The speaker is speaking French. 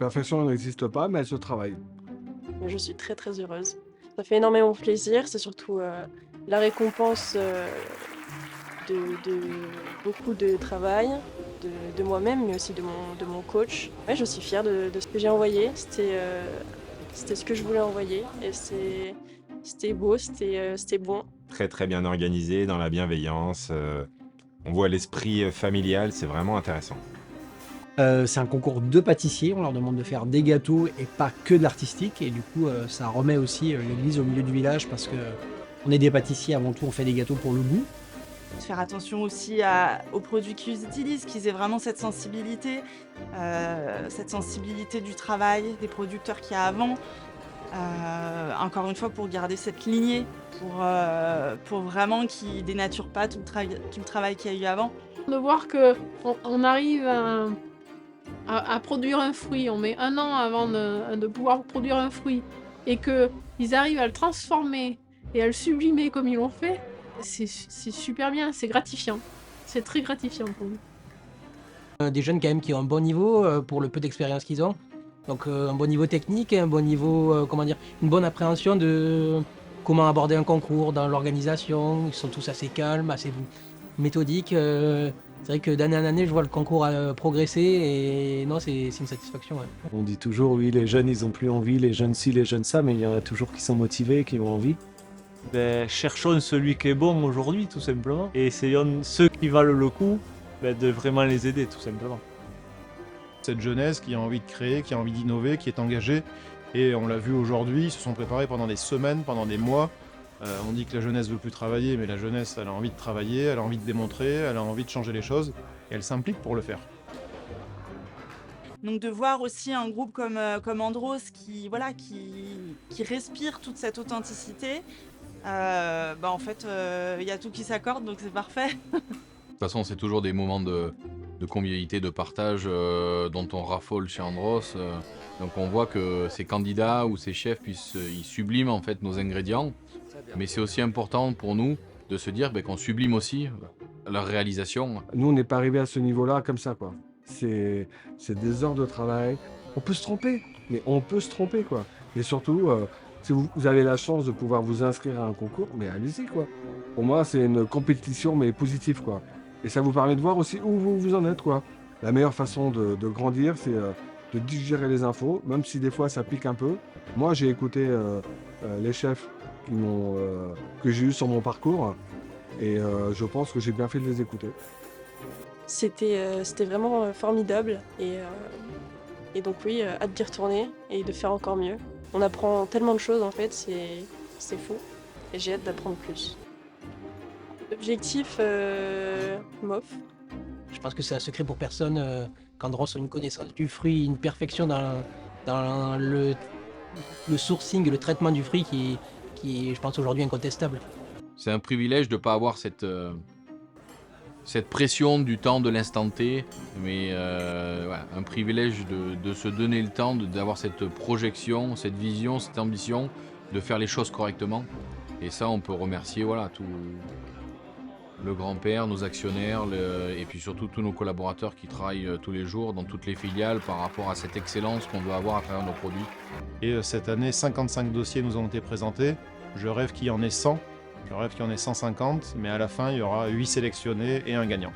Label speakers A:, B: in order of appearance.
A: perfection n'existe pas, mais elle se travaille.
B: Mais je suis très, très heureuse. Ça fait énormément plaisir, c'est surtout, la récompense, de beaucoup de travail, de moi-même, mais aussi de mon coach. Ouais, je suis fière de ce que j'ai envoyé. C'était ce que je voulais envoyer et c'était beau, c'était bon.
C: Très très bien organisé, dans la bienveillance. On voit l'esprit familial, c'est vraiment intéressant.
D: C'est un concours de pâtissiers, on leur demande de faire des gâteaux et pas que de l'artistique. Et du coup, ça remet aussi l'église au milieu du village parce que on est des pâtissiers avant tout, on fait des gâteaux pour le goût.
E: De faire attention aussi aux produits qu'ils utilisent, qu'ils aient vraiment cette sensibilité du travail, des producteurs qu'il y a avant. Encore une fois, pour garder cette lignée, pour vraiment qu'ils ne dénaturent pas tout le travail qu'il y a eu avant.
F: De voir qu'on arrive à produire un fruit, on met 1 an avant de pouvoir produire un fruit, et qu'ils arrivent à le transformer et à le sublimer comme ils l'ont fait, c'est super bien, c'est gratifiant. C'est très gratifiant pour nous.
D: Des jeunes quand même qui ont un bon niveau pour le peu d'expérience qu'ils ont. Donc un bon niveau technique, un bon niveau, une bonne appréhension de comment aborder un concours dans l'organisation. Ils sont tous assez calmes, assez méthodiques. C'est vrai que d'année en année, je vois le concours progresser et non, c'est une satisfaction. Ouais.
G: On dit toujours, oui, les jeunes, ils ont plus envie, les jeunes ci, les jeunes ça, mais il y en a toujours qui sont motivés, qui ont envie.
H: Cherchons celui qui est bon aujourd'hui, tout simplement, et essayons ceux qui valent le coup, de vraiment les aider, tout simplement.
I: Cette jeunesse qui a envie de créer, qui a envie d'innover, qui est engagée, et on l'a vu aujourd'hui, ils se sont préparés pendant des semaines, pendant des mois. On dit que la jeunesse veut plus travailler, mais la jeunesse, elle a envie de travailler, elle a envie de démontrer, elle a envie de changer les choses, et elle s'implique pour le faire.
E: Donc de voir aussi un groupe comme Andros qui respire toute cette authenticité, en fait, il y a tout qui s'accorde, donc c'est parfait.
J: De toute façon, c'est toujours des moments de convivialité, de partage dont on raffole chez Andros. Donc on voit que ces candidats ou ces chefs, ils subliment en fait nos ingrédients. Mais c'est aussi important pour nous de se dire qu'on sublime aussi leur réalisation.
A: Nous, on n'est pas arrivé à ce niveau-là comme ça, quoi. C'est des heures de travail. On peut se tromper, mais on peut se tromper, quoi. Et surtout, si vous avez la chance de pouvoir vous inscrire à un concours, mais allez-y, quoi. Pour moi, c'est une compétition, mais positive, quoi. Et ça vous permet de voir aussi où vous en êtes, quoi. La meilleure façon de grandir, c'est de digérer les infos, même si des fois ça pique un peu. Moi, j'ai écouté les chefs que j'ai eu sur mon parcours, et je pense que j'ai bien fait de les écouter.
B: C'était vraiment formidable, et donc oui, hâte d'y retourner et de faire encore mieux. On apprend tellement de choses en fait, c'est fou, et j'ai hâte d'apprendre plus. Objectif, MOF.
D: Je pense que c'est un secret pour personne qu'Andros a une connaissance du fruit, une perfection dans le sourcing, le traitement du fruit qui est, je pense, aujourd'hui incontestable.
J: C'est un privilège de ne pas avoir cette pression du temps de l'instant T, mais un privilège de se donner le temps, d'avoir cette projection, cette vision, cette ambition, de faire les choses correctement. Et ça, on peut remercier tout le grand-père, nos actionnaires, et puis surtout tous nos collaborateurs qui travaillent tous les jours dans toutes les filiales par rapport à cette excellence qu'on doit avoir à travers nos produits.
I: Et cette année, 55 dossiers nous ont été présentés. Je rêve qu'il y en ait 100, je rêve qu'il y en ait 150, mais à la fin, il y aura 8 sélectionnés et un gagnant.